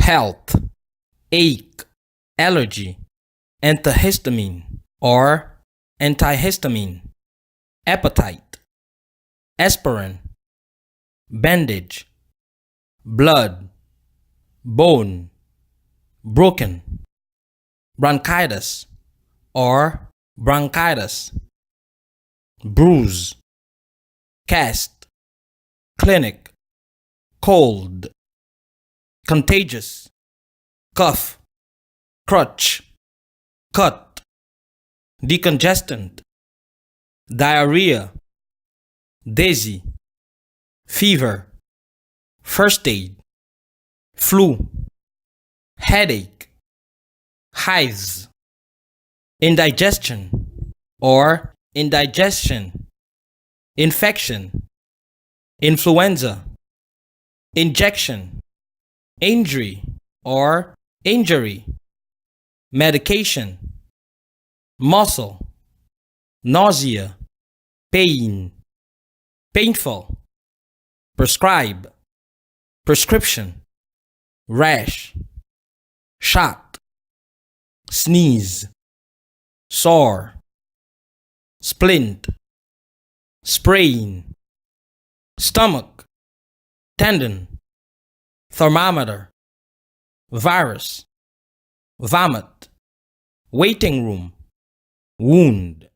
health, ache, allergy, antihistamine or antihistamine, appetite, aspirin, bandage, blood, bone, broken, bronchitis or bronchitis, bruise, cast, clinic, cold, contagious, cough, crutch, cut, decongestant, diarrhea, dizzy, fever, first aid, flu, headache, hives, indigestion or indigestion, infection, influenza, injection, injury or injury, medication, muscle, nausea, pain, painful, prescribe, prescription, rash, shot, sneeze, sore, splint, sprain, stomach, tendon, thermometer, virus, vomit, waiting room, wound.